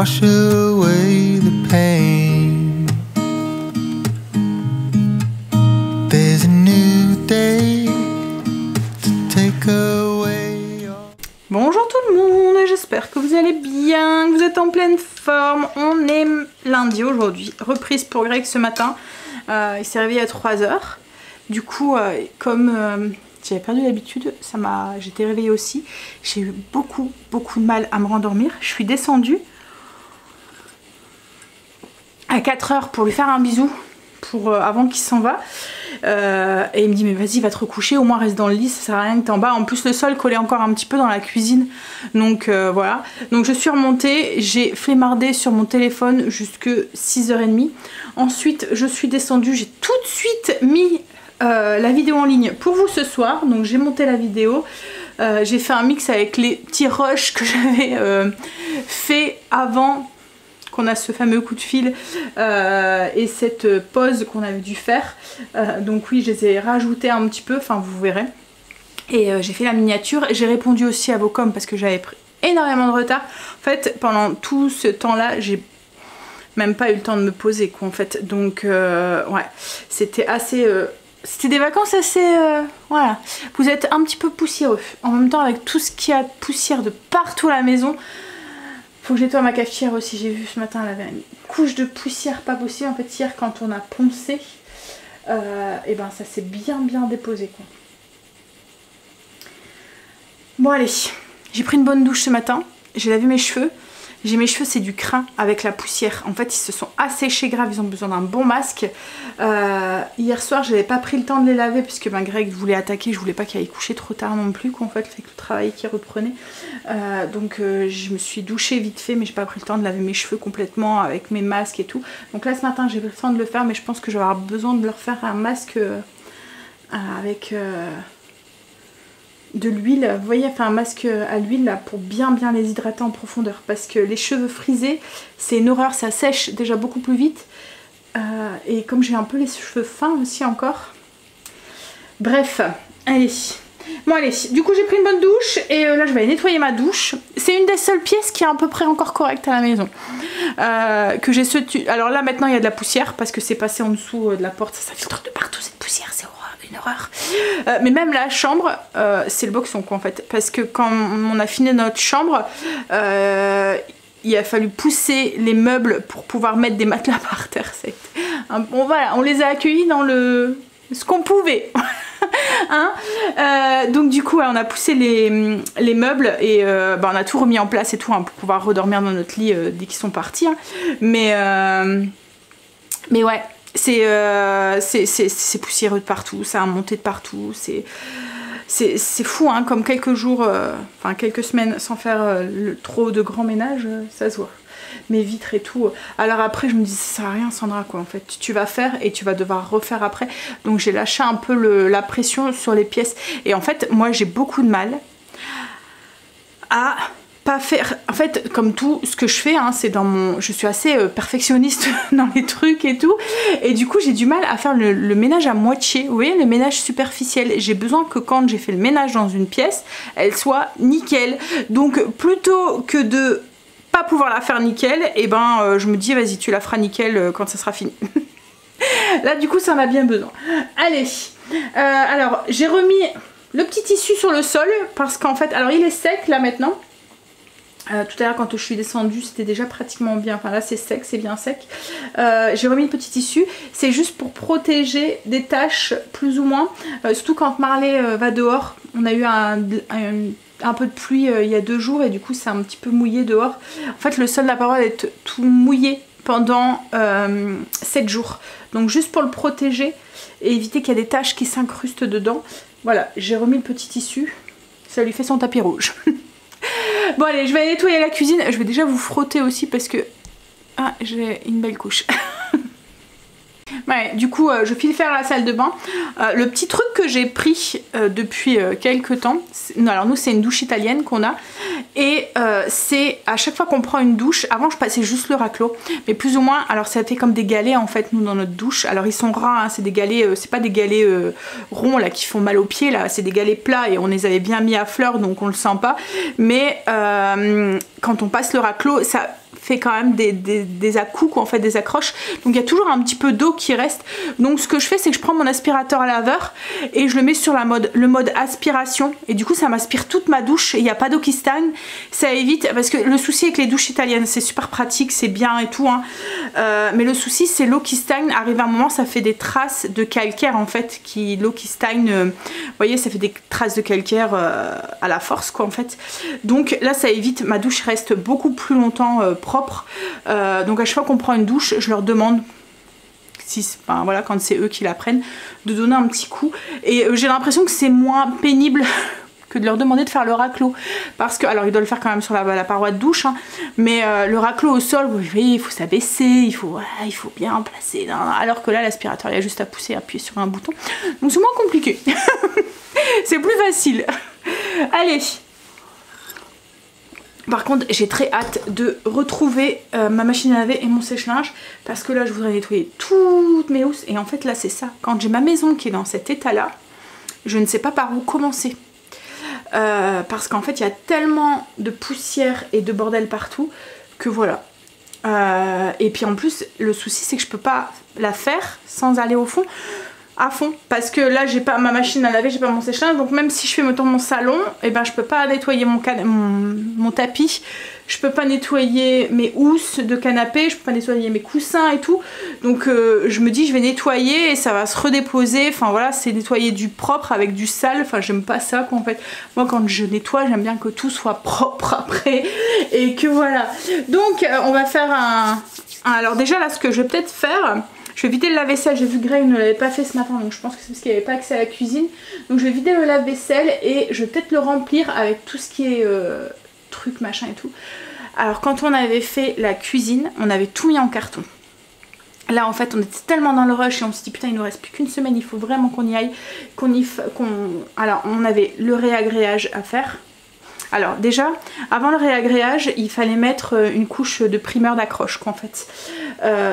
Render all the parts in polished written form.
wash away the pain. There's a new day to take away your... Bonjour tout le monde, j'espère que vous allez bien, que vous êtes en pleine forme. On est lundi aujourd'hui, reprise pour Greg ce matin. Il s'est réveillé à 3 h. Du coup, comme j'avais perdu l'habitude, j'étais réveillée aussi. J'ai eu beaucoup de mal à me rendormir. Je suis descendue à 4 h pour lui faire un bisou avant qu'il s'en va. Et il me dit mais vas-y, va te recoucher, au moins reste dans le lit, ça sert à rien que t'es en bas. En plus le sol collait encore un petit peu dans la cuisine, donc voilà. Donc je suis remontée, j'ai flemmardé sur mon téléphone jusque 6 h 30. Ensuite je suis descendue, j'ai tout de suite mis la vidéo en ligne pour vous ce soir. Donc j'ai monté la vidéo, j'ai fait un mix avec les petits rushs que j'avais fait avant qu'on a ce fameux coup de fil et cette pause qu'on avait dû faire. Donc oui, je les ai rajoutés un petit peu, enfin vous verrez. Et j'ai fait la miniature. J'ai répondu aussi à vos coms parce que j'avais pris énormément de retard. En fait, pendant tout ce temps-là, j'ai même pas eu le temps de me poser quoi en fait. Donc ouais, c'était assez... C'était des vacances assez... voilà. Vous êtes un petit peu poussiéreux. En même temps, avec tout ce qu'il y a de poussière de partout à la maison... Faut que je nettoie ma cafetière aussi, j'ai vu ce matin, elle avait une couche de poussière pas possible. En fait hier quand on a poncé, et ben ça s'est bien déposé quoi. Bon allez, j'ai pris une bonne douche ce matin, j'ai lavé mes cheveux. Mes cheveux c'est du crin avec la poussière. En fait ils se sont asséchés grave, ils ont besoin d'un bon masque. Hier soir j'avais pas pris le temps de les laver puisque ben, Greg voulait attaquer, je voulais pas qu'il aille coucher trop tard non plus quoi, en fait avec le travail qui reprenait. Donc je me suis douchée vite fait mais j'ai pas pris le temps de laver mes cheveux complètement avec mes masques et tout. Donc là ce matin j'ai pris le temps de le faire mais je pense que je vais avoir besoin de leur faire un masque avec... de l'huile, vous voyez, enfin un masque à l'huile là pour bien les hydrater en profondeur parce que les cheveux frisés c'est une horreur, ça sèche déjà beaucoup plus vite et comme j'ai un peu les cheveux fins aussi encore, bref, allez. Bon allez, du coup j'ai pris une bonne douche et là je vais aller nettoyer ma douche. C'est une des seules pièces qui est à peu près encore correcte à la maison. Que j'ai alors là maintenant il y a de la poussière parce que c'est passé en dessous de la porte, ça filtre de partout cette poussière, c'est une horreur. Mais même la chambre, c'est le boxon quoi en fait. Parce que quand on a fini notre chambre, il a fallu pousser les meubles pour pouvoir mettre des matelas par terre. Bon voilà, on les a accueillis dans ce qu'on pouvait. Hein, donc du coup on a poussé les meubles et bah, on a tout remis en place et tout hein, pour pouvoir redormir dans notre lit dès qu'ils sont partis hein. Mais ouais c'est poussiéreux de partout, ça a monté de partout, c'est fou hein, comme quelques jours, enfin quelques semaines sans faire trop de grand ménage, ça se voit. Mes vitres et tout. Alors après je me dis ça sert à rien Sandra quoi en fait. Tu vas faire et tu vas devoir refaire après. Donc j'ai lâché un peu la pression sur les pièces. Et en fait moi j'ai beaucoup de mal à pas faire... En fait comme tout ce que je fais hein, c'est dans mon... Je suis assez perfectionniste dans les trucs et tout. Et du coup j'ai du mal à faire le ménage à moitié. Vous voyez le ménage superficiel. J'ai besoin que quand j'ai fait le ménage dans une pièce, elle soit nickel. Donc plutôt que de pas pouvoir la faire nickel, et ben je me dis vas-y tu la feras nickel quand ça sera fini. Là du coup ça m'a bien besoin. Allez, alors j'ai remis le petit tissu sur le sol parce qu'en fait, alors il est sec là maintenant. Tout à l'heure quand je suis descendue c'était déjà pratiquement bien, enfin là c'est sec, c'est bien sec. J'ai remis le petit tissu, c'est juste pour protéger des taches plus ou moins, surtout quand Marley va dehors. On a eu un peu de pluie il y a 2 jours et du coup c'est un petit peu mouillé dehors. En fait le sol n'a pas le droit d'être tout mouillé pendant 7 jours. Donc juste pour le protéger et éviter qu'il y ait des taches qui s'incrustent dedans. Voilà, j'ai remis le petit tissu, ça lui fait son tapis rouge. Bon allez, je vais aller nettoyer la cuisine. Je vais déjà vous frotter aussi parce que... Ah, j'ai une belle couche. Ouais, du coup, je file faire la salle de bain. Le petit truc que j'ai pris depuis quelques temps, alors nous c'est une douche italienne qu'on a. Et c'est à chaque fois qu'on prend une douche, avant je passais juste le raclot. Mais plus ou moins, alors ça fait comme des galets en fait, nous dans notre douche. Alors ils sont ras, hein, c'est des galets, c'est pas des galets ronds là qui font mal aux pieds là. C'est des galets plats et on les avait bien mis à fleur donc on le sent pas. Mais quand on passe le raclot, ça fait quand même des à-coups, quoi, en fait, des accroches. Donc il y a toujours un petit peu d'eau qui reste. Donc ce que je fais, c'est que je prends mon aspirateur à laveur et je le mets sur le mode aspiration. Et du coup, ça m'aspire toute ma douche et il n'y a pas d'eau qui stagne. Ça évite, parce que le souci avec les douches italiennes, c'est super pratique, c'est bien et tout, hein. Mais le souci, c'est l'eau qui stagne. Arrive un moment, ça fait des traces de calcaire, en fait, l'eau qui stagne, vous voyez, ça fait des traces de calcaire à la force, quoi, en fait. Donc là, ça évite, ma douche reste beaucoup plus longtemps propre. Donc à chaque fois qu'on prend une douche, je leur demande, enfin, voilà, quand c'est eux qui la prennent, de donner un petit coup. Et j'ai l'impression que c'est moins pénible que de leur demander de faire le raclot, parce que, alors ils doivent le faire quand même sur la paroi de douche, hein, mais le raclot au sol, vous voyez, il faut s'abaisser, il faut bien placer, alors que là l'aspirateur, il y a juste à pousser, appuyer sur un bouton, donc c'est moins compliqué. C'est plus facile. Allez, par contre j'ai très hâte de retrouver ma machine à laver et mon sèche-linge, parce que là je voudrais nettoyer toutes mes housses, et en fait là c'est ça, quand j'ai ma maison qui est dans cet état là, je ne sais pas par où commencer. Parce qu'en fait il y a tellement de poussière et de bordel partout que voilà. Et puis en plus le souci c'est que je peux pas la faire sans aller au fond, à fond, parce que là j'ai pas ma machine à laver, j'ai pas mon sèche-linge, donc même si je fais mettons mon salon, et ben je peux pas nettoyer mon tapis, je peux pas nettoyer mes housses de canapé, je peux pas nettoyer mes coussins et tout, donc je me dis je vais nettoyer et ça va se redéposer, enfin voilà, c'est nettoyer du propre avec du sale, enfin j'aime pas ça, quoi, en fait. Moi quand je nettoie, j'aime bien que tout soit propre après, et que voilà. Donc on va faire alors déjà là ce que je vais peut-être faire, je vais vider le lave-vaisselle, j'ai vu que Greg ne l'avait pas fait ce matin, donc je pense que c'est parce qu'il n'avait pas accès à la cuisine. Donc je vais vider le lave-vaisselle et je vais peut-être le remplir avec tout ce qui est truc, machin et tout. Alors quand on avait fait la cuisine, on avait tout mis en carton. Là en fait on était tellement dans le rush et on s'est dit putain il nous reste plus qu'une semaine, il faut vraiment qu'on y aille, Alors on avait le réagréage à faire. Alors déjà, avant le réagréage, il fallait mettre une couche de primeur d'accroche, quoi, en fait.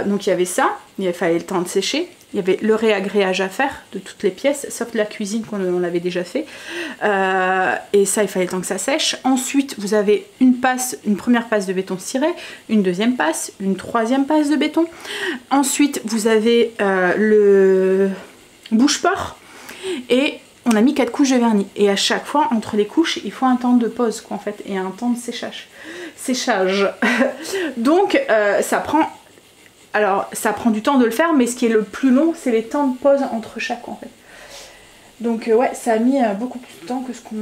Donc il y avait ça, il fallait le temps de sécher. Il y avait le réagréage à faire de toutes les pièces, sauf de la cuisine qu'on avait déjà fait. Et ça, il fallait le temps que ça sèche. Ensuite, vous avez une première passe de béton ciré, une deuxième passe, une troisième passe de béton. Ensuite, vous avez le bouche-port et on a mis 4 couches de vernis. Et à chaque fois, entre les couches, il faut un temps de pause, quoi, en fait, et un temps de séchage. Donc, ça prend du temps de le faire, mais ce qui est le plus long, c'est les temps de pause entre chaque, en fait. Donc, ouais, ça a mis beaucoup plus de temps que ce qu'on...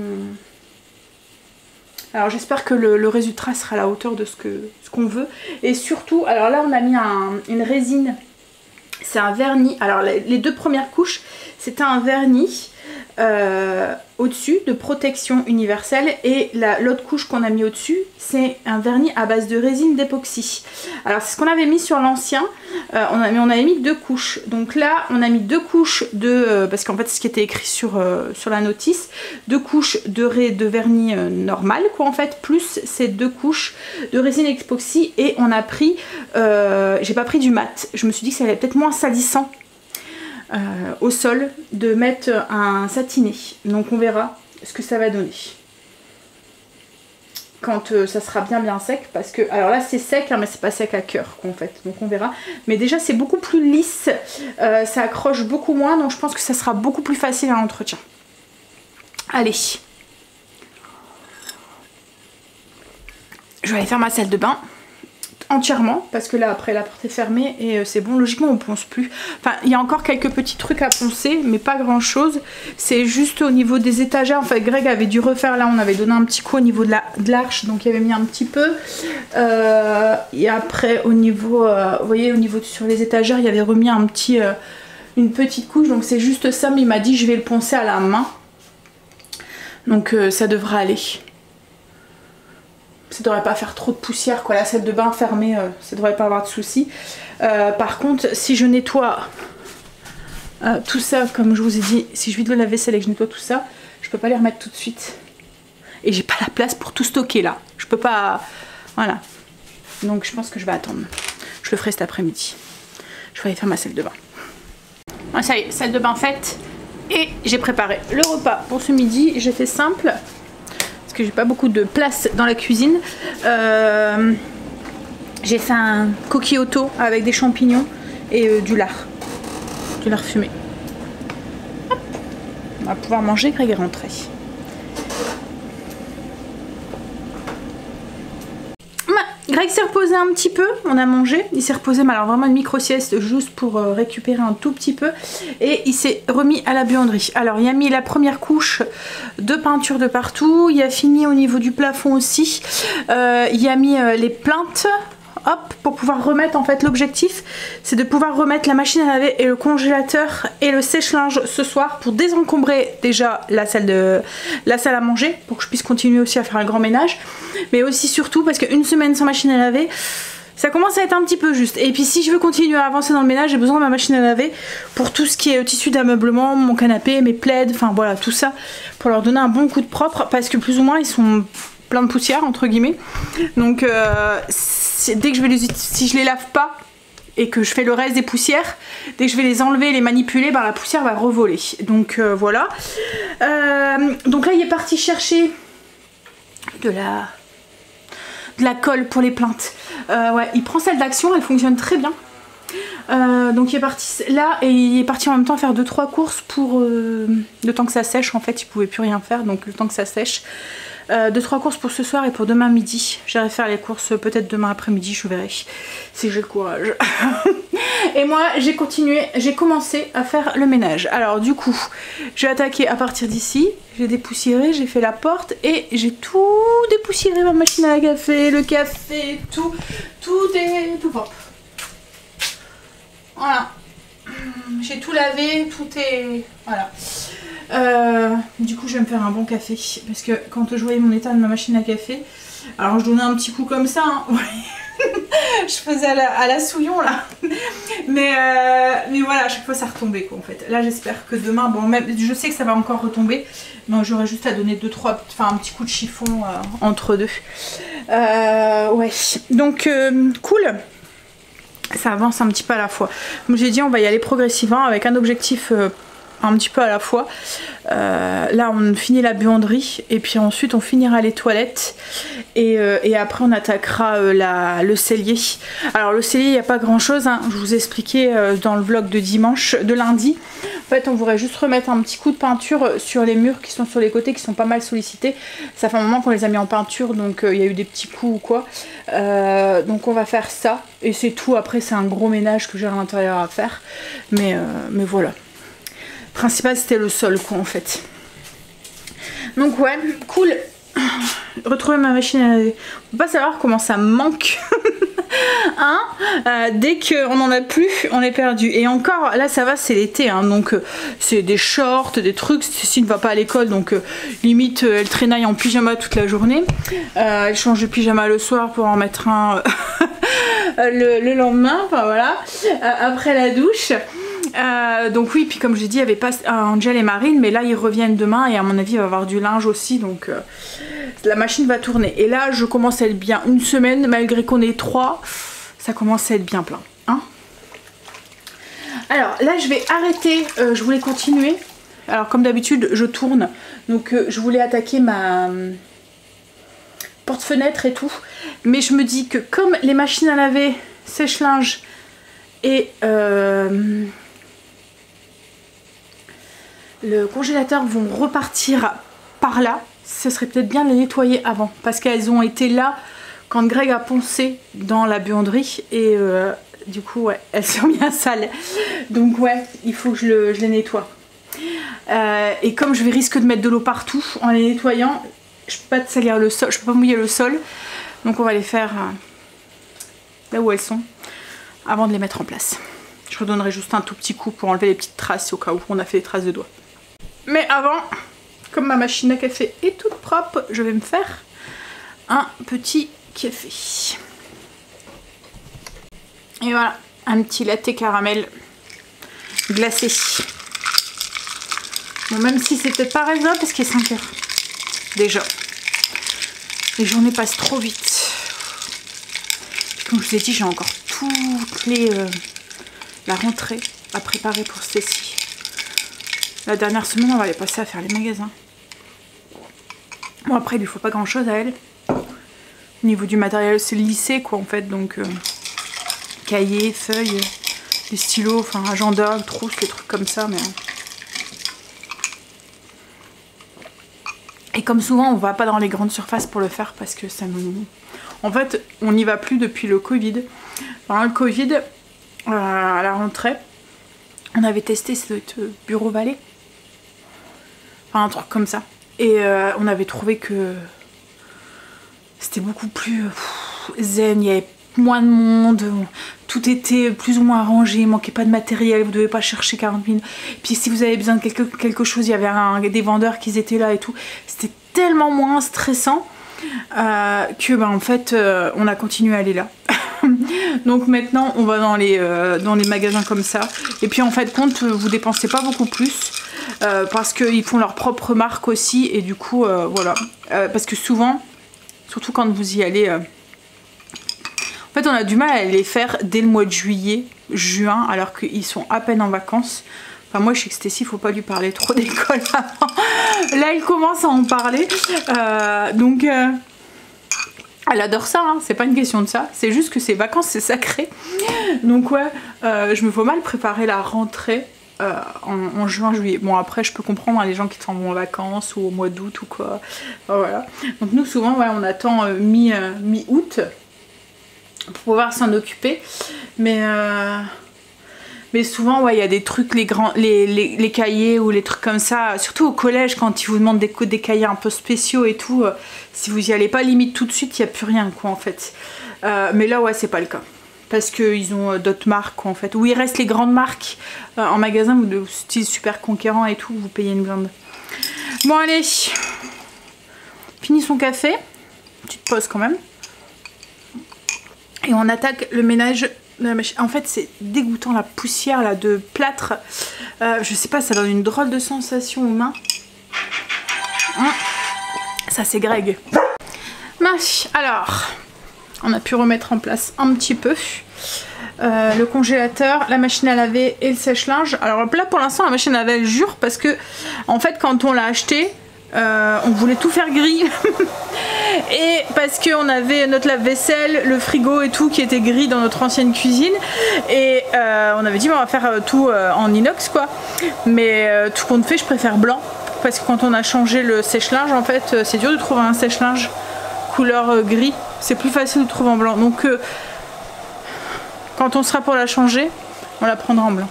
Alors, j'espère que le résultat sera à la hauteur de ce qu'on veut. Et surtout, alors là, on a mis une résine. C'est un vernis. Alors, les 2 premières couches, c'était un vernis au-dessus de protection universelle, et l'autre couche qu'on a mis au-dessus, c'est un vernis à base de résine d'époxy. Alors c'est ce qu'on avait mis sur l'ancien, on avait mis 2 couches. Donc là on a mis 2 couches parce qu'en fait c'est ce qui était écrit sur la notice, 2 couches de vernis normal, quoi, en fait, plus ces 2 couches de résine époxy. Et on a pris, j'ai pas pris du mat, je me suis dit que ça allait peut-être moins salissant au sol de mettre un satiné. Donc on verra ce que ça va donner quand ça sera bien sec, parce que alors là c'est sec, hein, mais c'est pas sec à cœur, quoi, en fait, donc on verra. Mais déjà c'est beaucoup plus lisse, ça accroche beaucoup moins, donc je pense que ça sera beaucoup plus facile à l'entretien. Allez, je vais aller faire ma salle de bain entièrement, parce que là après la porte est fermée et c'est bon, logiquement on ponce plus. Enfin il y a encore quelques petits trucs à poncer, mais pas grand chose. C'est juste au niveau des étagères, en fait Greg avait dû refaire, là on avait donné un petit coup au niveau de l'arche, donc il avait mis un petit peu. Et après au niveau, vous voyez, au niveau sur les étagères, il avait remis une petite couche, donc c'est juste ça, mais il m'a dit je vais le poncer à la main. Donc ça devrait aller. Ça devrait pas faire trop de poussière, quoi. La salle de bain fermée, ça devrait pas avoir de soucis. Par contre, si je nettoie tout ça, comme je vous ai dit, si je vide le lave-vaisselle et que je nettoie tout ça, je peux pas les remettre tout de suite. Et j'ai pas la place pour tout stocker là. Je peux pas... Voilà. Donc je pense que je vais attendre. Je le ferai cet après-midi. Je vais aller faire ma salle de bain. Ah, ça y est, salle de bain faite. Et j'ai préparé le repas pour ce midi. J'ai fait simple, parce que j'ai pas beaucoup de place dans la cuisine. J'ai fait un coquilloto avec des champignons et du lard fumé. Hop. On va pouvoir manger, Greg est rentré. Greg s'est reposé un petit peu, on a mangé, il s'est reposé, mais alors vraiment une micro-sieste juste pour récupérer un tout petit peu, et il s'est remis à la buanderie. Alors il a mis la première couche de peinture de partout, il a fini au niveau du plafond aussi, il a mis les plaintes, hop, pour pouvoir remettre, en fait l'objectif c'est de pouvoir remettre la machine à laver et le congélateur et le sèche-linge ce soir pour désencombrer déjà la salle à manger, pour que je puisse continuer aussi à faire un grand ménage, mais aussi surtout parce qu'une semaine sans machine à laver ça commence à être un petit peu juste. Et puis si je veux continuer à avancer dans le ménage, j'ai besoin de ma machine à laver pour tout ce qui est tissu d'ameublement, mon canapé, mes plaids, enfin voilà tout ça, pour leur donner un bon coup de propre, parce que plus ou moins ils sont plein de poussière entre guillemets, donc dès que je vais si je les lave pas et que je fais le reste des poussières, dès que je vais les enlever et les manipuler, bah, la poussière va revoler, donc voilà. Donc là il est parti chercher de la colle pour les plaintes. Ouais, il prend celle d'Action, elle fonctionne très bien. Donc il est parti là et il est parti en même temps faire 2-3 courses pour le temps que ça sèche. En fait il pouvait plus rien faire, donc le temps que ça sèche. 2-3 courses pour ce soir et pour demain midi. J'irai faire les courses peut-être demain après-midi, je verrai si j'ai le courage. Et moi j'ai commencé à faire le ménage. Alors du coup j'ai attaqué à partir d'ici, j'ai dépoussiéré, j'ai fait la porte et j'ai tout dépoussiéré, ma machine à café, le café, tout est tout propre. Voilà, j'ai tout lavé, tout est... voilà. Du coup je vais me faire un bon café, parce que quand je voyais mon état de ma machine à café, alors je donnais un petit coup comme ça, hein. Je faisais à la souillon là, mais voilà, à chaque fois ça retombait quoi en fait. Là j'espère que demain, bon même je sais que ça va encore retomber, mais j'aurai juste à donner 2-3, enfin un petit coup de chiffon entre deux. Ouais, donc cool. Ça avance un petit peu à la fois. Comme j'ai dit, on va y aller progressivement avec un objectif un petit peu à la fois. Là on finit la buanderie et puis ensuite on finira les toilettes et après on attaquera le cellier. Alors le cellier il n'y a pas grand chose, hein. Je vous ai expliqué dans le vlog de lundi. En fait on voudrait juste remettre un petit coup de peinture sur les murs qui sont sur les côtés, qui sont pas mal sollicités. Ça fait un moment qu'on les a mis en peinture, donc il y a eu des petits coups ou quoi. Donc on va faire ça et c'est tout. Après c'est un gros ménage que j'ai à l'intérieur à faire, mais voilà. Le principal c'était le sol quoi en fait. Donc ouais, cool. Retrouver ma machine à laver. On peut pas savoir comment ça me manque. Hein, dès qu'on n'en a plus, on est perdu. Et encore, là ça va, c'est l'été, hein, donc c'est des shorts, des trucs. Cécile ne va pas à l'école, donc limite elle traînaille en pyjama toute la journée. Elle change de pyjama le soir pour en mettre un le lendemain, enfin voilà, après la douche. Donc oui, puis comme je l'ai dit, il n'y avait pas Angel et Marine, mais là ils reviennent demain et à mon avis il va y avoir du linge aussi, donc la machine va tourner. Et là je commence à être bien, une semaine malgré qu'on est 3, ça commence à être bien plein, hein. Alors là je vais arrêter, je voulais continuer, alors comme d'habitude je tourne, donc je voulais attaquer ma porte-fenêtre et tout, mais je me dis que comme les machines à laver, sèche-linge et le congélateur vont repartir par là, ce serait peut-être bien de les nettoyer avant, parce qu'elles ont été là quand Greg a poncé dans la buanderie et du coup ouais, elles sont bien sales, donc ouais, il faut que je les nettoie. Et comme je risque de mettre de l'eau partout en les nettoyant, je peux pas salir le sol, je peux pas mouiller le sol, donc on va les faire là où elles sont avant de les mettre en place. Je redonnerai juste un tout petit coup pour enlever les petites traces au cas où on a fait des traces de doigts. Mais avant, comme ma machine à café est toute propre, je vais me faire un petit café. Et voilà, un petit latte caramel glacé. Bon, même si c'est peut-être pas raisonnable parce qu'il est 5 h déjà. Les journées passent trop vite. Comme je vous ai dit, j'ai encore toutes les... la rentrée à préparer pour Stécie. La dernière semaine, on va aller passer à faire les magasins. Bon, après, il lui faut pas grand chose à elle. Au niveau du matériel, c'est lissé quoi en fait, donc cahiers, feuilles, des stylos, enfin agenda, trousse, des trucs comme ça. Mais... Et comme souvent, on va pas dans les grandes surfaces pour le faire parce que ça nous... En fait, on n'y va plus depuis le Covid. Pendant le Covid, à la rentrée, on avait testé ce Bureau Vallée. Enfin, un truc comme ça. Et on avait trouvé que c'était beaucoup plus zen, il y avait moins de monde, tout était plus ou moins arrangé, il manquait pas de matériel, vous devez pas chercher 40 000. Puis si vous avez besoin de quelque chose, il y avait des vendeurs qui étaient là et tout. C'était tellement moins stressant que en fait on a continué à aller là. Donc maintenant on va dans les magasins comme ça. Et puis en fait compte, vous dépensez pas beaucoup plus. Parce qu'ils font leur propre marque aussi et du coup voilà, parce que souvent, surtout quand vous y allez, en fait on a du mal à les faire dès le mois de juillet, juin, alors qu'ils sont à peine en vacances. Enfin moi je sais que Stécie, faut pas lui parler trop d'école avant. Là il commence à en parler, donc elle adore ça, hein. C'est pas une question de ça, c'est juste que ses vacances c'est sacré. Donc ouais, je me vois mal préparer la rentrée. En juin, juillet. Bon après je peux comprendre hein, les gens qui s'en vont en vacances ou au mois d'août ou quoi. Voilà. Donc nous souvent ouais, on attend mi-août pour pouvoir s'en occuper. Mais souvent ouais, il y a des trucs, les cahiers ou les trucs comme ça, surtout au collège quand ils vous demandent des cahiers un peu spéciaux et tout, si vous y allez pas limite tout de suite, il n'y a plus rien quoi en fait. Mais là ouais c'est pas le cas. Parce qu'ils ont d'autres marques en fait. Où il reste les grandes marques en magasin, ou de style Super Conquérant et tout, vous payez une blinde. Bon allez, fini son café, petite pause quand même. Et on attaque le ménage de la machine. En fait c'est dégoûtant la poussière là de plâtre. Je sais pas, ça donne une drôle de sensation aux mains. Ça c'est Greg. Alors... On a pu remettre en place un petit peu le congélateur, la machine à laver et le sèche-linge. Alors là pour l'instant la machine à laver elle jure parce que en fait quand on l'a acheté on voulait tout faire gris et parce qu'on avait notre lave-vaisselle, le frigo et tout qui était gris dans notre ancienne cuisine et on avait dit on va faire tout en inox quoi, mais tout compte fait je préfère blanc parce que quand on a changé le sèche-linge en fait c'est dur de trouver un sèche-linge couleur gris, c'est plus facile de trouver en blanc, donc quand on sera pour la changer on la prendra en blanc.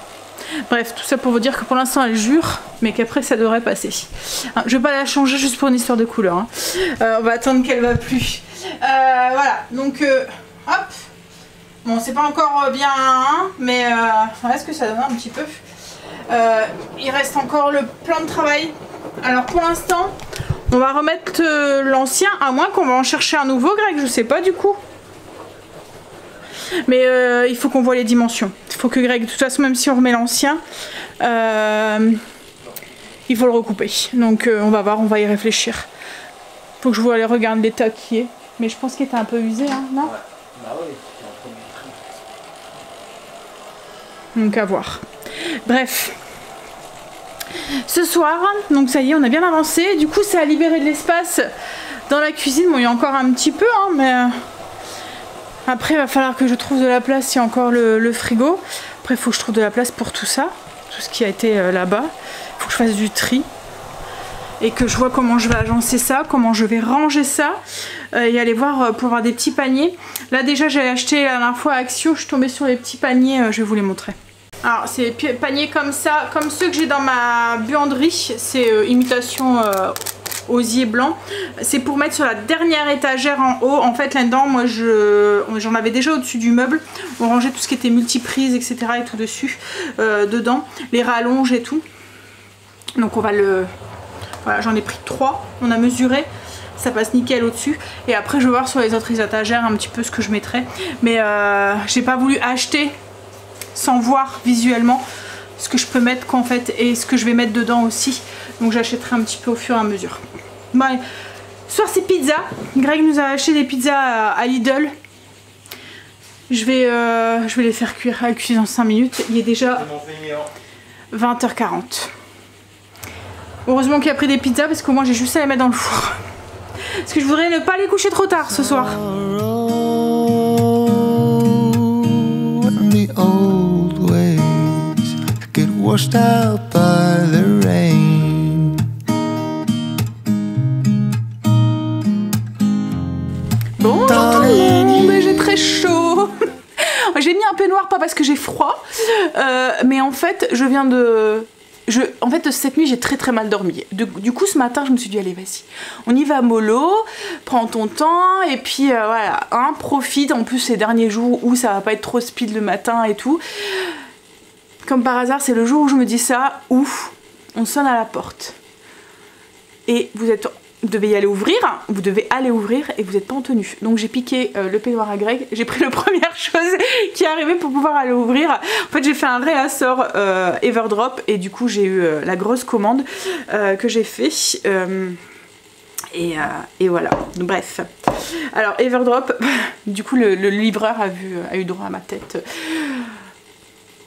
Bref, tout ça pour vous dire que pour l'instant elle jure mais qu'après ça devrait passer. Je vais pas la changer juste pour une histoire de couleur hein. On va attendre qu'elle va plus. Voilà, donc hop, bon c'est pas encore bien hein, mais voilà ce que ça donne un petit peu. Il reste encore le plan de travail. Alors pour l'instant on va remettre l'ancien, à moins qu'on va en chercher un nouveau, Greg, je sais pas du coup. Mais il faut qu'on voit les dimensions. Il faut que Greg, de toute façon, même si on remet l'ancien, il faut le recouper. Donc on va voir, on va y réfléchir. Faut que je regarde l'état qui est. Mais je pense qu'il était un peu usé, hein, non? Bah oui. Donc à voir. Bref. Ce soir, donc ça y est, on a bien avancé. Du coup, ça a libéré de l'espace dans la cuisine. Bon, il y a encore un petit peu, hein, mais après, il va falloir que je trouve de la place. Il y a encore le frigo. Après, il faut que je trouve de la place pour tout ça, tout ce qui a été là-bas. Il faut que je fasse du tri et que je vois comment je vais agencer ça, comment je vais ranger ça et aller voir pour avoir des petits paniers. Là, déjà, j'ai acheté la dernière fois à Axio. Je suis tombée sur les petits paniers. Je vais vous les montrer. Alors c'est des paniers comme ça, comme ceux que j'ai dans ma buanderie, c'est imitation osier blanc. C'est pour mettre sur la dernière étagère en haut. En fait là-dedans, moi j'en avais déjà au-dessus du meuble. On rangeait tout ce qui était multiprise, etc. et tout dessus, dedans, les rallonges et tout. Donc on va voilà, j'en ai pris 3, on a mesuré. Ça passe nickel au-dessus. Et après je vais voir sur les autres étagères un petit peu ce que je mettrai. Mais j'ai pas voulu acheter sans voir visuellement ce que je peux mettre en fait et ce que je vais mettre dedans aussi. Donc j'achèterai un petit peu au fur et à mesure. Bon, ce soir c'est pizza. Greg nous a acheté des pizzas à Lidl. Je vais les faire cuire à la cuisine en 5 minutes. Il est déjà 20h40. Heureusement qu'il a pris des pizzas parce qu'au moins j'ai juste à les mettre dans le four. Parce que je voudrais ne pas aller coucher trop tard ce soir. And the old ways get washed out by the rain. Bonjour tout le monde, j'ai très chaud. J'ai mis un peignoir pas parce que j'ai froid, mais en fait je viens de... En fait cette nuit j'ai très mal dormi. Du coup ce matin je me suis dit allez vas-y, on y va mollo, prends ton temps et puis voilà, hein, profite en plus ces derniers jours où ça va pas être trop speed le matin et tout. Comme par hasard c'est le jour où je me dis ça, ouf, on sonne à la porte. Et vous devez y aller ouvrir, vous devez aller ouvrir et vous n'êtes pas en tenue. Donc j'ai piqué le peignoir à Greg, j'ai pris la première chose qui est arrivée pour pouvoir aller ouvrir. En fait j'ai fait un réassort Everdrop et du coup j'ai eu la grosse commande que j'ai fait. Et voilà, bref. Alors Everdrop, du coup le livreur a eu droit à ma tête.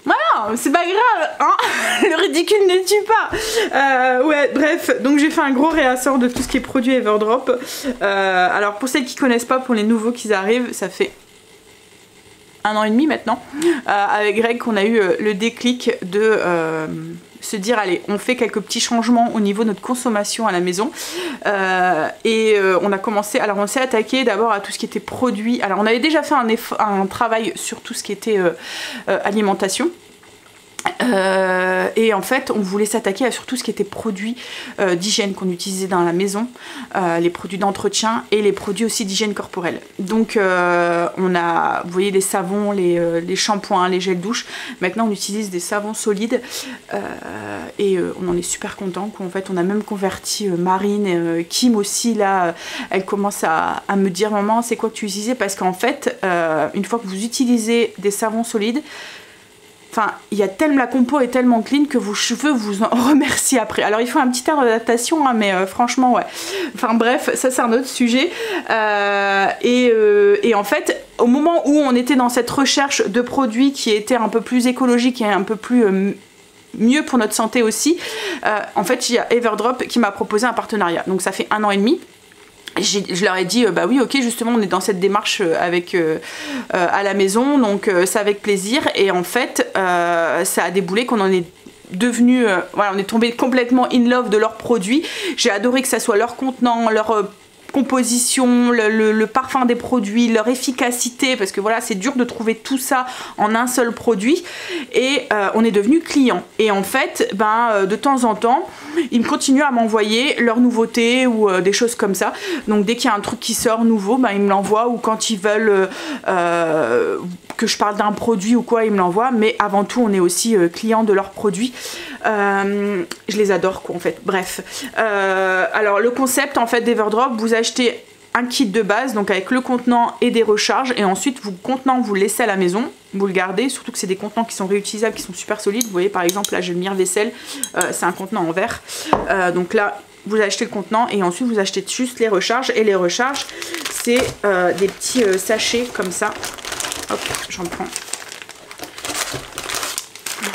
Voilà, c'est pas grave, hein. Le ridicule ne tue pas. Ouais, bref, donc j'ai fait un gros réassort de tout ce qui est produit Everdrop. Alors pour celles qui connaissent pas, pour les nouveaux qui arrivent, ça fait 1 an et demi maintenant, avec Greg qu'on a eu le déclic de se dire allez, on fait quelques petits changements au niveau de notre consommation à la maison. On a commencé, alors on s'est attaqué d'abord à tout ce qui était produit. Alors on avait déjà fait un travail sur tout ce qui était alimentation. Et en fait on voulait s'attaquer à surtout ce qui était produits d'hygiène qu'on utilisait dans la maison, les produits d'entretien et les produits aussi d'hygiène corporelle. Donc on a, vous voyez, les savons, les shampoings, les gels douche. Maintenant on utilise des savons solides et on en est super content. En fait on a même converti Marine, Kim aussi là, elle commence à me dire maman c'est quoi que tu utilisais, parce qu'en fait une fois que vous utilisez des savons solides, enfin, la compo est tellement clean que vos cheveux vous en remercient après. Alors il faut un petit temps d'adaptation, hein, mais franchement ouais. Enfin bref, ça c'est un autre sujet. Et en fait, au moment où on était dans cette recherche de produits qui étaient un peu plus écologiques et un peu plus mieux pour notre santé aussi, en fait il y a Everdrop qui m'a proposé un partenariat. Donc ça fait 1 an et demi. Je leur ai dit bah oui ok, justement on est dans cette démarche avec à la maison, donc c'est avec plaisir. Et en fait ça a déboulé qu'on en est devenu voilà, on est tombé complètement in love de leurs produits. J'ai adoré que ça soit leur contenant, leur composition, le parfum des produits, leur efficacité, parce que voilà c'est dur de trouver tout ça en un seul produit. Et on est devenu client. Et en fait de temps en temps ils me continuent à m'envoyer leurs nouveautés ou des choses comme ça. Donc dès qu'il y a un truc qui sort nouveau, ils me l'envoient, ou quand ils veulent que je parle d'un produit ou quoi, ils me l'envoient. Mais avant tout on est aussi client de leurs produits. Je les adore quoi en fait. Bref, alors le concept en fait d'Everdrop, vous achetez un kit de base, donc avec le contenant et des recharges, et ensuite le contenant vous le laissez à la maison, vous le gardez, surtout que c'est des contenants qui sont réutilisables, qui sont super solides. Vous voyez par exemple là j'ai le Mire-Vaisselle, c'est un contenant en verre, donc là vous achetez le contenant et ensuite vous achetez juste les recharges. Et les recharges c'est des petits sachets comme ça, hop j'en prends.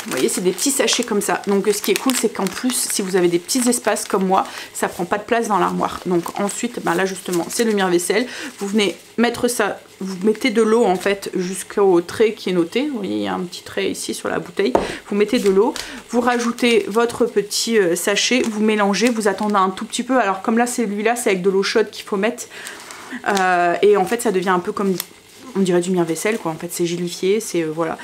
Vous voyez, c'est des petits sachets comme ça. Donc ce qui est cool, c'est qu'en plus, si vous avez des petits espaces comme moi, ça prend pas de place dans l'armoire. Donc ensuite, là justement, c'est le Mire-Vaisselle. Vous venez mettre ça, vous mettez de l'eau en fait jusqu'au trait qui est noté. Vous voyez, il y a un petit trait ici sur la bouteille. Vous mettez de l'eau, vous rajoutez votre petit sachet, vous mélangez, vous attendez un tout petit peu. Alors comme là, celui-là, c'est avec de l'eau chaude qu'il faut mettre. Et en fait, ça devient un peu comme... on dirait du Mire-Vaisselle quoi, en fait c'est gélifié, c'est voilà,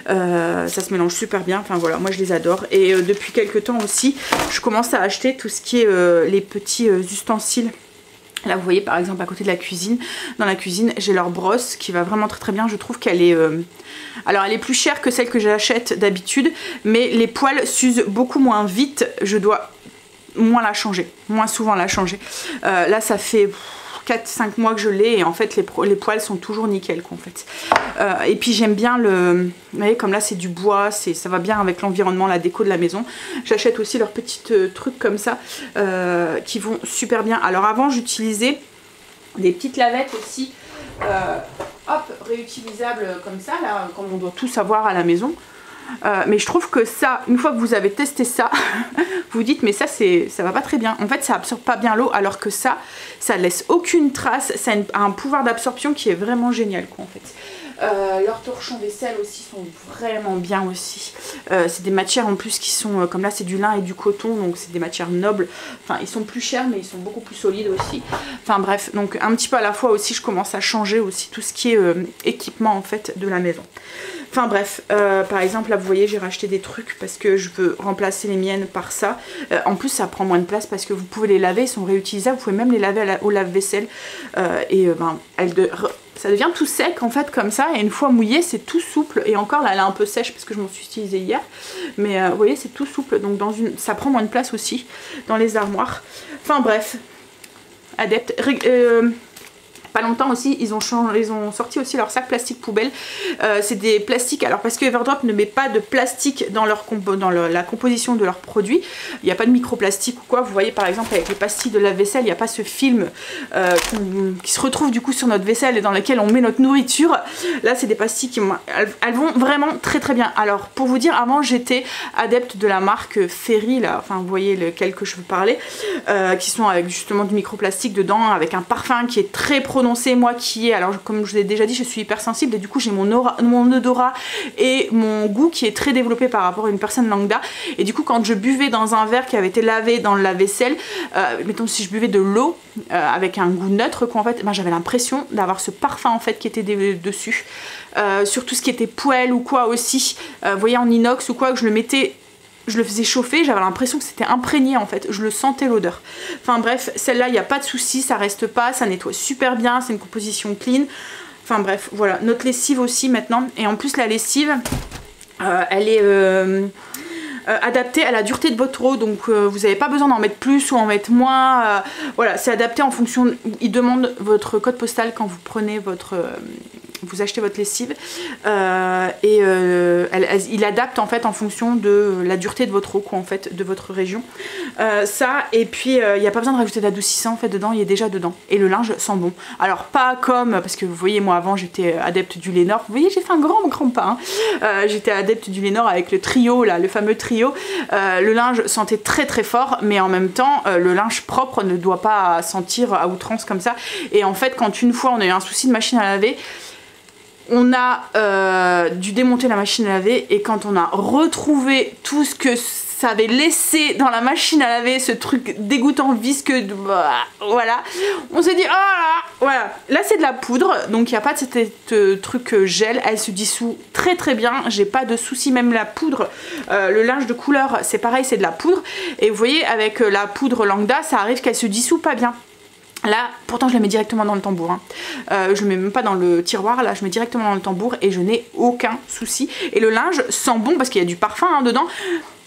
ça se mélange super bien, enfin voilà, moi je les adore. Et depuis quelques temps aussi, je commence à acheter tout ce qui est les petits ustensiles. Là vous voyez par exemple à côté de la cuisine, dans la cuisine j'ai leur brosse qui va vraiment très bien, je trouve qu'elle est... alors elle est plus chère que celle que j'achète d'habitude, mais les poils s'usent beaucoup moins vite, je dois moins la changer, moins souvent la changer. Là ça fait... 4-5 mois que je l'ai et en fait les poils sont toujours nickel quoi, en fait. Et puis j'aime bien vous voyez comme là c'est du bois, ça va bien avec l'environnement, la déco de la maison. J'achète aussi leurs petites trucs comme ça qui vont super bien. Alors avant j'utilisais des petites lavettes aussi hop réutilisables comme ça là, comme on doit tous avoir à la maison. Mais je trouve que ça, une fois que vous avez testé ça, vous dites mais ça va pas très bien. En fait ça absorbe pas bien l'eau, alors que ça laisse aucune trace, ça a un pouvoir d'absorption qui est vraiment génial quoi en fait. Leurs torchons vaisselle aussi sont vraiment bien aussi. C'est des matières en plus qui sont, comme là c'est du lin et du coton, donc c'est des matières nobles. Enfin ils sont plus chers mais ils sont beaucoup plus solides aussi. Enfin bref, donc un petit peu à la fois aussi je commence à changer aussi tout ce qui est équipement en fait de la maison. Enfin bref, par exemple là vous voyez j'ai racheté des trucs parce que je veux remplacer les miennes par ça. En plus ça prend moins de place parce que vous pouvez les laver, ils sont réutilisables, vous pouvez même les laver au lave-vaisselle ça devient tout sec en fait comme ça, et une fois mouillé c'est tout souple, et encore là elle est un peu sèche parce que je m'en suis utilisée hier, mais vous voyez c'est tout souple, donc ça prend moins de place aussi dans les armoires. Enfin bref, adepte. Pas longtemps aussi, ils ont sorti aussi leur sac plastique poubelle. C'est des plastiques, alors parce que Everdrop ne met pas de plastique dans la composition de leurs produits. Il n'y a pas de microplastique ou quoi. Vous voyez par exemple avec les pastilles de lave-vaisselle, il n'y a pas ce film qui se retrouve du coup sur notre vaisselle et dans lequel on met notre nourriture. Là c'est des pastilles qui elles vont vraiment très très bien. Alors pour vous dire, avant j'étais adepte de la marque Fairy, là, enfin vous voyez lequel que je veux parler, qui sont avec justement du microplastique dedans, avec un parfum qui est très prononcé, moi qui est, alors comme je vous ai déjà dit, je suis hypersensible et du coup j'ai mon odorat et mon goût qui est très développé par rapport à une personne lambda, et du coup quand je buvais dans un verre qui avait été lavé dans le lave-vaisselle, mettons si je buvais de l'eau avec un goût neutre quoi en fait, ben, j'avais l'impression d'avoir ce parfum en fait qui était dessus, sur tout ce qui était poêle ou quoi aussi, vous voyez en inox ou quoi, que je le faisais chauffer, j'avais l'impression que c'était imprégné en fait, je le sentais l'odeur. Enfin bref, celle-là il n'y a pas de souci, ça reste pas, ça nettoie super bien, c'est une composition clean. Enfin bref, voilà, notre lessive aussi maintenant, et en plus la lessive, elle est adaptée à la dureté de votre eau, donc vous n'avez pas besoin d'en mettre plus ou en mettre moins, voilà, c'est adapté en fonction, il demande votre code postal quand vous prenez vous achetez votre lessive, il adapte en fait en fonction de la dureté de votre eau quoi en fait, de votre région, ça, et puis il n'y a pas besoin de rajouter d'adoucissant en fait dedans, il est déjà dedans, et le linge sent bon. Alors pas comme, parce que vous voyez moi avant j'étais adepte du Lénore, vous voyez j'ai fait un grand pas, hein. J'étais adepte du Lénore avec le trio là, le fameux trio, le linge sentait très très fort, mais en même temps le linge propre ne doit pas sentir à outrance comme ça, et en fait quand une fois on a eu un souci de machine à laver, on a dû démonter la machine à laver, et quand on a retrouvé tout ce que ça avait laissé dans la machine à laver, ce truc dégoûtant, visqueux, voilà, on s'est dit oh là, voilà, là c'est de la poudre, donc il n'y a pas de cet truc gel, elle se dissout très très bien, j'ai pas de soucis, même la poudre, le linge de couleur c'est pareil, c'est de la poudre, et vous voyez avec la poudre lambda ça arrive qu'elle se dissout pas bien. Là, pourtant je la mets directement dans le tambour, hein. Je le mets même pas dans le tiroir, là je mets directement dans le tambour et je n'ai aucun souci. Et le linge sent bon parce qu'il y a du parfum hein, dedans,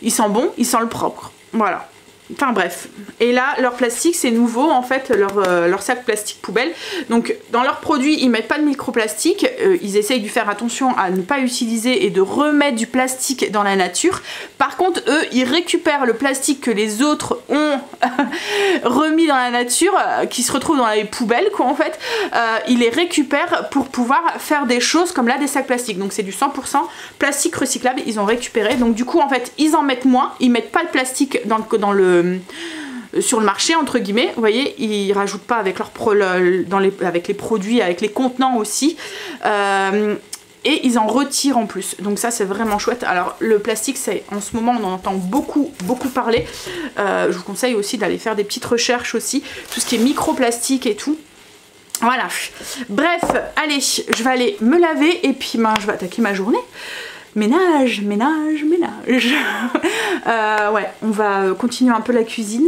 il sent bon, il sent le propre, voilà. Enfin bref, et là leur plastique c'est nouveau en fait, leur sac plastique poubelle, donc dans leurs produits ils mettent pas de microplastique, ils essayent de faire attention à ne pas utiliser et de remettre du plastique dans la nature. Par contre eux ils récupèrent le plastique que les autres ont remis dans la nature, qui se retrouve dans les poubelles quoi en fait, ils les récupèrent pour pouvoir faire des choses comme là des sacs plastiques, donc c'est du 100% plastique recyclable, ils ont récupéré, donc du coup en fait ils en mettent moins, ils mettent pas de plastique sur le marché entre guillemets, vous voyez, ils rajoutent pas avec avec les produits, avec les contenants aussi, et ils en retirent en plus, donc ça c'est vraiment chouette. Alors le plastique, c'est en ce moment on en entend beaucoup parler, je vous conseille aussi d'aller faire des petites recherches aussi, tout ce qui est microplastique et tout. Voilà, bref, allez, je vais aller me laver et puis je vais attaquer ma journée. Ménage. Ouais, on va continuer un peu la cuisine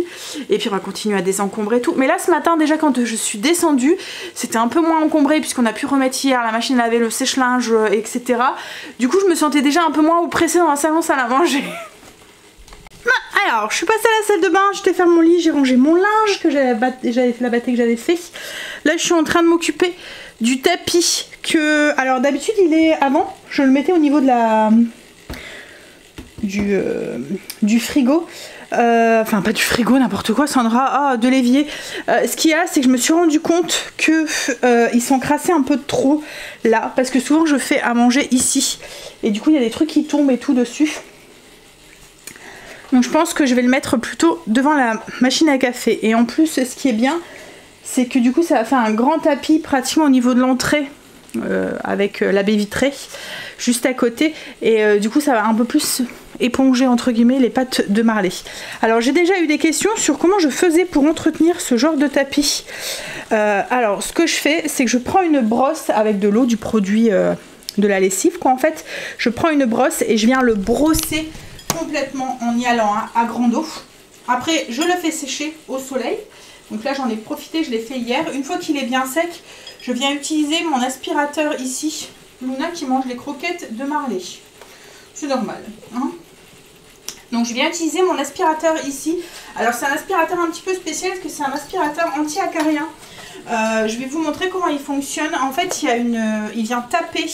et puis on va continuer à désencombrer et tout. Mais là ce matin déjà quand je suis descendue, c'était un peu moins encombré puisqu'on a pu remettre hier la machine à laver, le sèche-linge, etc. Du coup je me sentais déjà un peu moins oppressée dans la salle à manger. Alors je suis passée à la salle de bain, j'étais faire mon lit, j'ai rangé mon linge que j'avais fait la bâtée que j'avais fait. Là je suis en train de m'occuper du tapis que, alors d'habitude il est avant, je le mettais au niveau de du frigo. Enfin pas du frigo, n'importe quoi Sandra, de l'évier. Ce qu'il y a, c'est que je me suis rendu compte que ils s'encrassaient un peu trop là, parce que souvent je fais à manger ici et du coup il y a des trucs qui tombent et tout dessus. Donc je pense que je vais le mettre plutôt devant la machine à café. Et en plus ce qui est bien, c'est que du coup ça va faire un grand tapis pratiquement au niveau de l'entrée, avec la baie vitrée juste à côté, et du coup ça va un peu plus éponger entre guillemets les pattes de Marley. Alors j'ai déjà eu des questions sur comment je faisais pour entretenir ce genre de tapis. Alors ce que je fais, c'est que je prends une brosse avec de l'eau, du produit de la lessive quoi en fait. Je prends une brosse et je viens le brosser complètement en y allant à grande eau. Après je le fais sécher au soleil. Donc là j'en ai profité, je l'ai fait hier. Une fois qu'il est bien sec, je viens utiliser mon aspirateur ici. Luna qui mange les croquettes de Marley. C'est normal. Hein, donc je viens utiliser mon aspirateur ici. Alors c'est un aspirateur un petit peu spécial parce que c'est un aspirateur anti-acarien. Je vais vous montrer comment il fonctionne. En fait il vient taper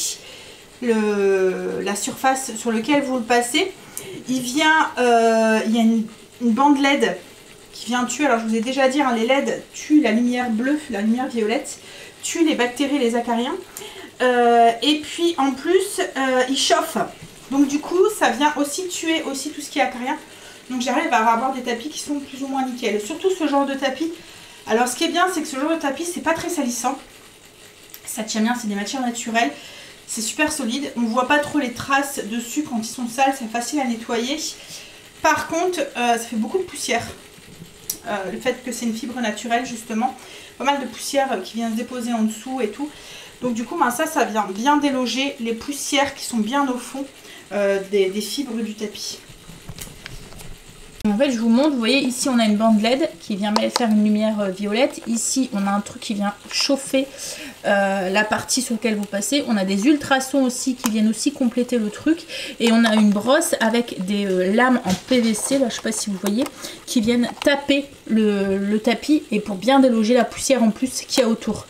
la surface sur laquelle vous le passez. Il y a une bande LED qui vient tuer, alors je vous ai déjà dit, hein, les LED tuent la lumière bleue, la lumière violette, tuent les bactéries, les acariens. Et puis en plus, il chauffe. Donc du coup, ça vient aussi tuer aussi tout ce qui est acarien. Donc j'arrive à avoir des tapis qui sont plus ou moins nickel. Surtout ce genre de tapis. Alors ce qui est bien, c'est que ce genre de tapis, c'est pas très salissant. Ça tient bien, c'est des matières naturelles. C'est super solide. On ne voit pas trop les traces dessus quand ils sont sales, c'est facile à nettoyer. Par contre, ça fait beaucoup de poussière. Le fait que c'est une fibre naturelle justement, pas mal de poussière qui vient se déposer en dessous et tout. Donc du coup ça vient bien déloger les poussières qui sont bien au fond des fibres du tapis. En fait je vous montre, vous voyez ici on a une bande LED qui vient faire une lumière violette. Ici on a un truc qui vient chauffer la partie sur laquelle vous passez. On a des ultrasons aussi qui viennent aussi compléter le truc. Et on a une brosse avec des lames en PVC, là je sais pas si vous voyez, qui viennent taper le tapis et pour bien déloger la poussière en plus qu'il y a autour.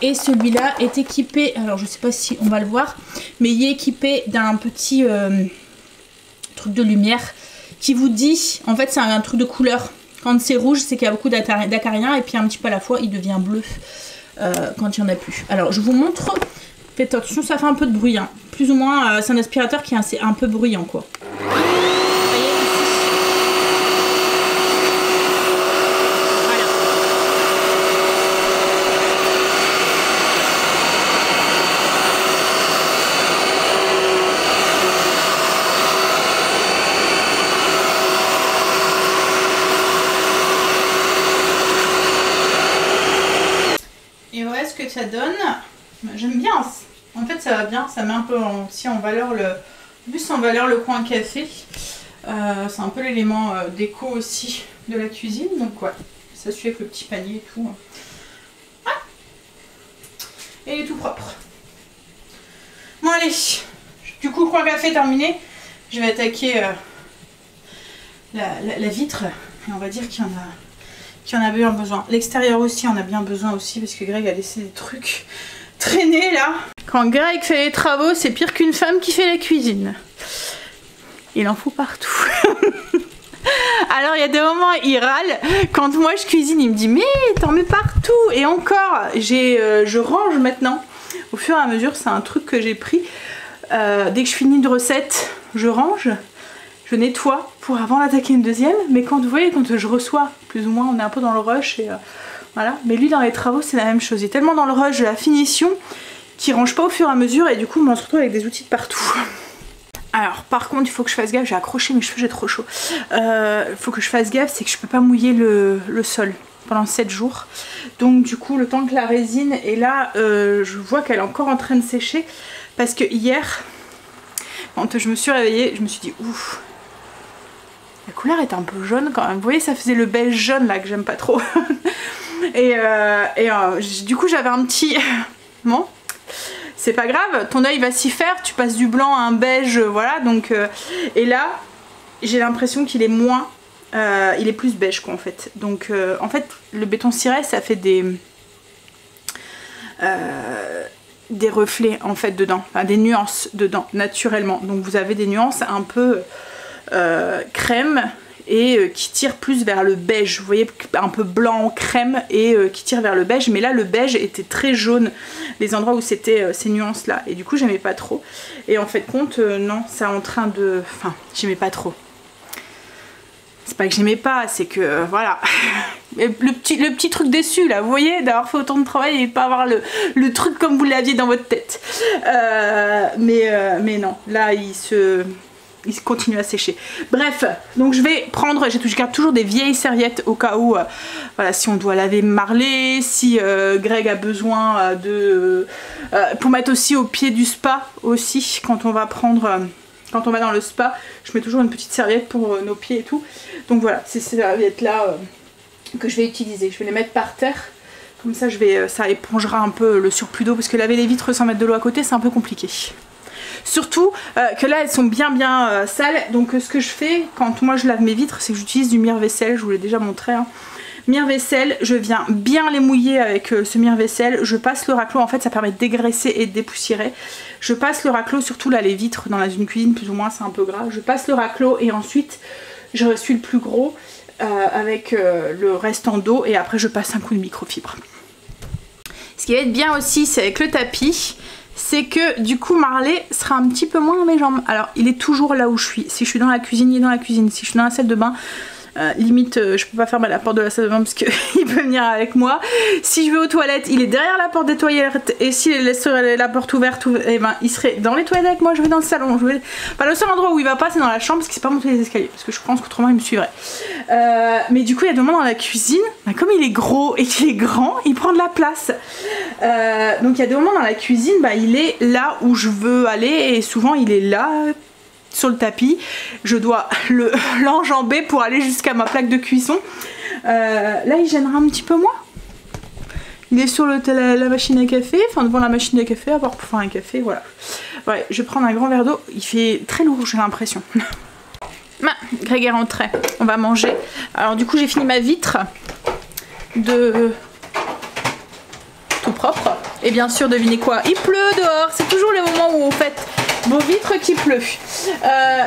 Et celui-là est équipé, alors je sais pas si on va le voir, mais il est équipé d'un petit truc de lumière qui vous dit, en fait c'est un truc de couleur. Quand c'est rouge, c'est qu'il y a beaucoup d'acariens, et puis un petit peu à la fois, il devient bleu quand il n'y en a plus. Alors je vous montre, faites attention, ça fait un peu de bruit, hein. Plus ou moins, c'est un aspirateur qui est un peu bruyant quoi. Et voilà ce que ça donne. J'aime bien. En fait, ça va bien. Ça met un peu aussi en valeur le coin café. C'est un peu l'élément déco aussi de la cuisine. Donc ouais, ça suit avec le petit panier et tout. Ah, et il est tout propre. Bon allez. Du coup, le coin café terminé. Je vais attaquer la vitre. Et on va dire qu'il y en a bien besoin. L'extérieur aussi en a bien besoin aussi parce que Greg a laissé des trucs traîner là. Quand Greg fait les travaux, c'est pire qu'une femme qui fait la cuisine. Il en faut partout. Alors il y a des moments il râle. Quand moi je cuisine, il me dit mais t'en mets partout. Et encore, je range maintenant. Au fur et à mesure, c'est un truc que j'ai pris. Dès que je finis une recette, je range. Je nettoie pour avant d'attaquer une deuxième, mais quand vous voyez, quand je reçois, plus ou moins on est un peu dans le rush et voilà. Mais lui dans les travaux c'est la même chose, il est tellement dans le rush de la finition qu'il range pas au fur et à mesure et du coup on se retrouve avec des outils de partout. Alors par contre il faut que je fasse gaffe, j'ai accroché mes cheveux, j'ai trop chaud. Il faut que je fasse gaffe, c'est que je peux pas mouiller le sol pendant 7 jours. Donc du coup le temps que la résine est là, je vois qu'elle est encore en train de sécher parce que hier, quand je me suis réveillée, je me suis dit ouf. La couleur est un peu jaune quand même. Vous voyez, ça faisait le beige jaune là que j'aime pas trop. et du coup, j'avais un petit... Bon, c'est pas grave. Ton œil va s'y faire. Tu passes du blanc à un beige, voilà. Donc, et là, j'ai l'impression qu'il est moins... il est plus beige quoi en fait. Donc, en fait, le béton ciré, ça fait des reflets en fait dedans. Enfin, des nuances dedans, naturellement. Donc, vous avez des nuances un peu... crème et qui tire plus vers le beige. Vous voyez, un peu blanc crème et qui tire vers le beige. Mais là, le beige était très jaune, les endroits où c'était ces nuances-là. Et du coup, j'aimais pas trop. Et en fait, compte, non, c'est en train de... Enfin, j'aimais pas trop. C'est pas que j'aimais pas, c'est que voilà. Le petit truc déçu là, vous voyez, d'avoir fait autant de travail et pas avoir le truc comme vous l'aviez dans votre tête. Mais non, là il continue à sécher. Bref, donc je vais prendre, je garde toujours des vieilles serviettes au cas où, voilà, si on doit laver Marley, si Greg a besoin pour mettre aussi au pied du spa aussi, quand on va dans le spa, je mets toujours une petite serviette pour nos pieds et tout. Donc voilà, c'est ces serviettes là que je vais utiliser. Je vais les mettre par terre. Comme ça, ça épongera un peu le surplus d'eau. Parce que laver les vitres sans mettre de l'eau à côté, c'est un peu compliqué. Surtout que là, elles sont bien sales. Donc ce que je fais quand moi je lave mes vitres, c'est que j'utilise du mire-vaisselle. Je vous l'ai déjà montré. Hein. Mire-vaisselle, je viens bien les mouiller avec ce mire-vaisselle. Je passe le raclot, en fait ça permet de dégraisser et de dépoussiérer. Je passe le raclot, surtout là les vitres dans une cuisine plus ou moins c'est un peu gras. Je passe le raclot et ensuite je ressuie le plus gros avec le restant d'eau et après je passe un coup de microfibre. Ce qui va être bien aussi c'est avec le tapis, c'est que du coup Marley sera un petit peu moins dans mes jambes. Alors il est toujours là où je suis. Si je suis dans la cuisine, il est dans la cuisine. Si je suis dans la salle de bain, limite je peux pas fermer la porte de la salle de bain parce qu'il peut venir avec moi. Si je vais aux toilettes, il est derrière la porte des toilettes et s'il laisserait la porte ouverte, et ben il serait dans les toilettes avec moi. Je vais dans le salon. Enfin, le seul endroit où il va pas c'est dans la chambre parce qu'il sait pas monter les escaliers parce que je pense qu'autrement il me suivrait. Mais du coup il y a des moments dans la cuisine, ben, comme il est gros et qu'il est grand, il prend de la place. Donc il y a des moments dans la cuisine, ben, il est là où je veux aller et souvent il est là sur le tapis, je dois l'enjamber pour aller jusqu'à ma plaque de cuisson. Là il gênera un petit peu moins. Il est sur la machine à café, enfin devant la machine à café, à part pour faire un café, voilà. Ouais, je vais prendre un grand verre d'eau, il fait très lourd j'ai l'impression. Greg est rentré, on va manger. Alors du coup j'ai fini ma vitre de tout propre. Et bien sûr devinez quoi, il pleut dehors, c'est toujours les moments où vous faites vos vitres qui pleut.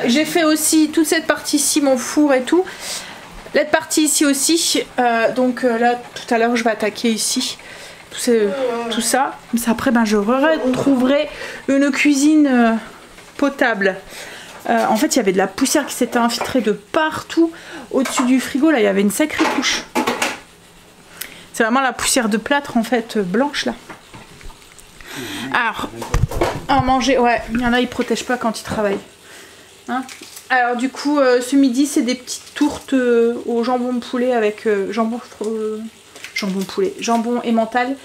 J'ai fait aussi toute cette partie ici, mon four et tout. L'autre partie ici aussi. Donc là, tout à l'heure, je vais attaquer ici. Tout ça. Mais après, ben, je retrouverai une cuisine potable. En fait, il y avait de la poussière qui s'était infiltrée de partout. Au-dessus du frigo, là, il y avait une sacrée couche. C'est vraiment la poussière de plâtre, en fait, blanche, là. Alors, à manger, ouais, il y en a ils protègent pas quand ils travaillent. Hein, alors du coup, ce midi c'est des petites tourtes au jambon poulet avec jambon emmental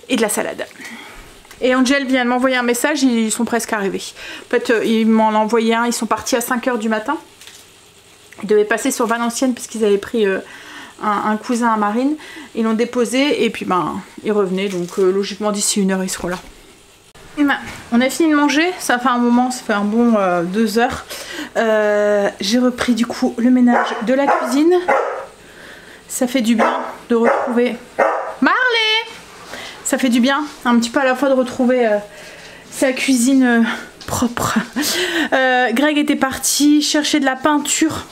et de la salade. Et Angel vient de m'envoyer un message, ils sont presque arrivés. En fait, ils m'en ont envoyé un, ils sont partis à 5 h du matin. Ils devaient passer sur Valenciennes puisqu'ils avaient pris un cousin à Marine. Ils l'ont déposé et puis ben ils revenaient, donc logiquement d'ici 1 heure ils seront là. On a fini de manger, ça fait un moment, ça fait un bon 2 heures. J'ai repris du coup le ménage de la cuisine. Ça fait du bien de retrouver Marley. Ça fait du bien un petit peu à la fois de retrouver sa cuisine propre. Greg était parti chercher de la peinture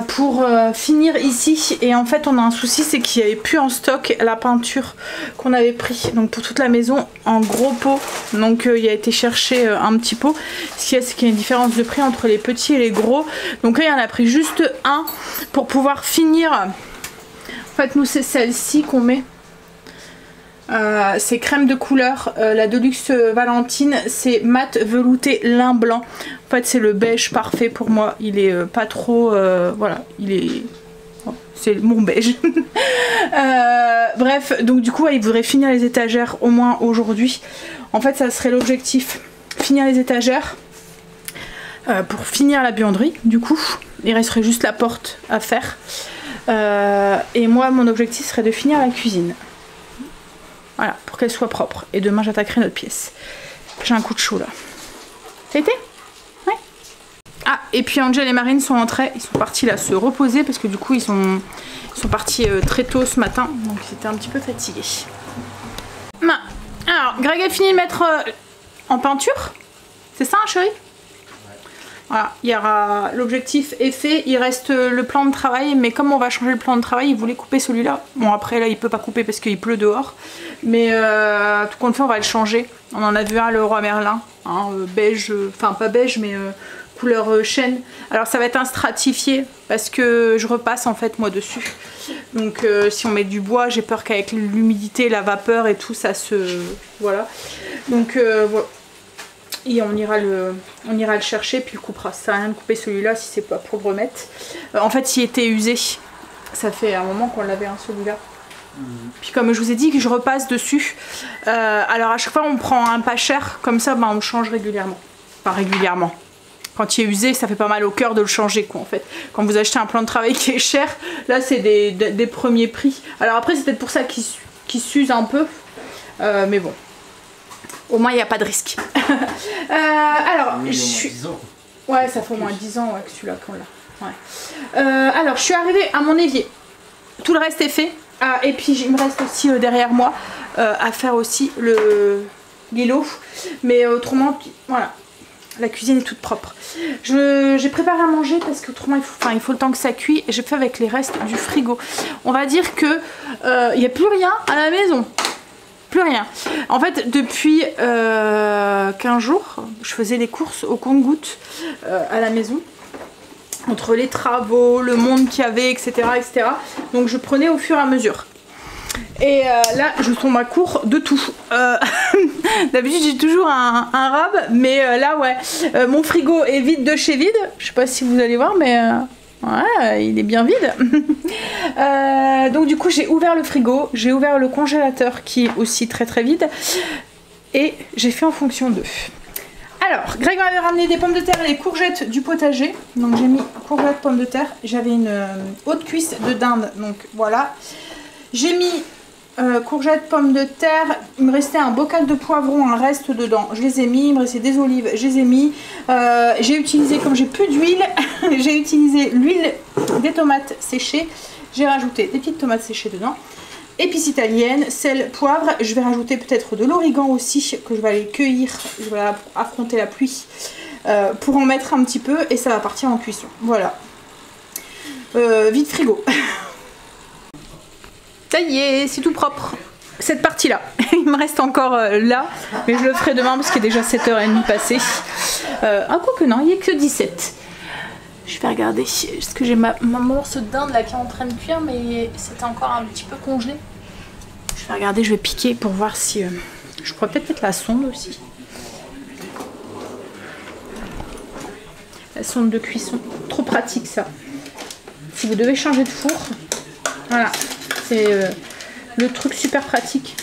pour finir ici et en fait on a un souci, c'est qu'il n'y avait plus en stock la peinture qu'on avait pris donc pour toute la maison en gros pot, donc il a été chercher un petit pot. Ce qu'il y a, c'est qu'il y a une différence de prix entre les petits et les gros, donc là il en a pris juste un pour pouvoir finir. En fait nous c'est celle-ci qu'on met. C'est crème de couleur, la Deluxe Valentine, c'est mat velouté lin blanc. En fait c'est le beige parfait pour moi, il est pas trop, voilà, il est, c'est mon beige. Bref, donc du coup il voudrait finir les étagères au moins aujourd'hui. En fait ça serait l'objectif, finir les étagères pour finir la buanderie. Du coup il resterait juste la porte à faire et moi mon objectif serait de finir la cuisine. Voilà, pour qu'elle soit propre. Et demain, j'attaquerai notre pièce. J'ai un coup de chaud, là. Ça a été ? Ouais. Ah, et puis Angel et Marine sont entrés. Ils sont partis, là, se reposer. Parce que du coup, ils sont partis très tôt ce matin. Donc, ils étaient un petit peu fatigués. Alors, Greg a fini de mettre en peinture. C'est ça, hein, chérie ? Voilà, il y aura l'objectif est fait, il reste le plan de travail, mais comme on va changer le plan de travail, il voulait couper celui-là. Bon après là il peut pas couper parce qu'il pleut dehors, mais tout compte fait on va le changer. On en a vu un le Roi Merlin, hein, beige, enfin pas beige mais couleur chêne. Alors ça va être un stratifié parce que je repasse en fait moi dessus. Donc si on met du bois, j'ai peur qu'avec l'humidité, la vapeur et tout ça se... Voilà. Donc voilà. Et on ira le chercher puis le coupera. Ça sert à rien de couper celui-là si c'est pas pour le remettre. En fait il était usé. Ça fait un moment qu'on l'avait celui-là. Puis comme je vous ai dit que je repasse dessus. Alors à chaque fois on prend un pas cher. Comme ça on le change régulièrement. Enfin régulièrement. Quand il est usé, ça fait pas mal au cœur de le changer quoi en fait. Quand vous achetez un plan de travail qui est cher, là c'est des premiers prix. Alors après c'est peut-être pour ça qu'il s'use un peu. Mais bon. Au moins il n'y a pas de risque. Alors, je suis... Ouais, ça fait au moins 10 ans ouais, que celui-là qu'on l'a. Ouais. Alors, je suis arrivée à mon évier. Tout le reste est fait. Et puis, il me reste aussi derrière moi à faire aussi l'îlot. Mais autrement, voilà. La cuisine est toute propre. J'ai préparé à manger parce qu'autrement, il faut le temps que ça cuit. Et j'ai fait avec les restes du frigo. On va dire que il n'y a plus rien à la maison. Plus rien. En fait, depuis 15 jours, je faisais des courses au compte-gouttes à la maison. Entre les travaux, le monde qu'il y avait, etc., etc. Donc je prenais au fur et à mesure. Et là, je tombe à court de tout. D'habitude, j'ai toujours un rab, mais là, ouais. Mon frigo est vide de chez vide. Je sais pas si vous allez voir, mais... ouais, il est bien vide. Donc du coup j'ai ouvert le frigo, j'ai ouvert le congélateur qui est aussi très très vide et j'ai fait en fonction d'eux. Alors Greg m'avait ramené des pommes de terre et des courgettes du potager. Donc j'ai mis courgettes, pommes de terre. J'avais une haute cuisse de dinde, donc voilà. J'ai mis courgettes, pommes de terre. Il me restait un bocal de poivrons, un reste dedans. Je les ai mis. Il me restait des olives, je les ai mis. J'ai utilisé, comme j'ai plus d'huile, j'ai utilisé l'huile des tomates séchées. J'ai rajouté des petites tomates séchées dedans. Épices italiennes, sel, poivre. Je vais rajouter peut-être de l'origan aussi, que je vais aller cueillir. Je vais affronter la pluie pour en mettre un petit peu. Et ça va partir en cuisson. Voilà. Vide frigo. Ça y est, c'est tout propre. Cette partie-là. Il me reste encore là, mais je le ferai demain parce qu'il est déjà 7h30 passé. Un coup que non, il n'y a que 17. Je vais regarder. Parce que j'ai ma morceau de dinde là qui est en train de cuire, mais c'était encore un petit peu congelé. Je vais regarder, je vais piquer pour voir si... je pourrais peut-être mettre la sonde aussi. La sonde de cuisson. Trop pratique ça. Si vous devez changer de four, voilà. C'est le truc super pratique.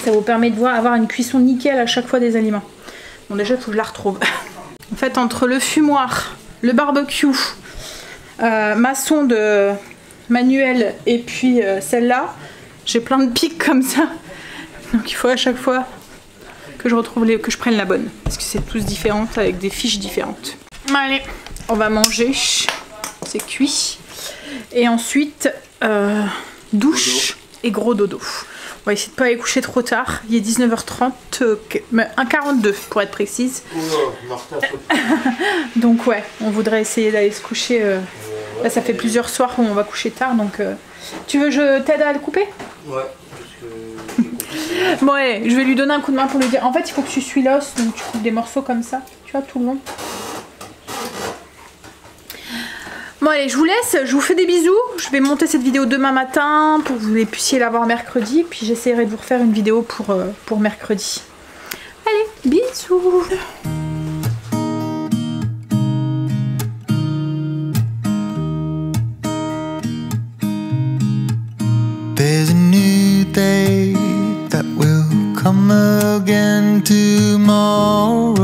Ça vous permet de avoir une cuisson nickel à chaque fois des aliments. Bon déjà il faut que je la retrouve. En fait entre le fumoir, le barbecue, ma sonde manuelle et puis celle-là, j'ai plein de pics comme ça. Donc il faut à chaque fois que je retrouve que je prenne la bonne. Parce que c'est tous différentes avec des fiches différentes. Allez, on va manger. C'est cuit. Et ensuite... douche et gros dodo. On va essayer de ne pas aller coucher trop tard. Il est 19h30, 1h42 pour être précise. Donc ouais, on voudrait essayer d'aller se coucher. Là ça fait plusieurs soirs où on va coucher tard. Donc tu veux que je t'aide à le couper? Ouais. Bon allez, je vais lui donner un coup de main pour lui dire. En fait il faut que tu suis l'os, donc tu coupes des morceaux comme ça. Tu vois, tout le long. Bon allez, je vous laisse, je vous fais des bisous. Je vais monter cette vidéo demain matin pour que vous puissiez la voir mercredi. Puis j'essaierai de vous refaire une vidéo pour mercredi. Allez, bisous. There's a new day that will come again tomorrow.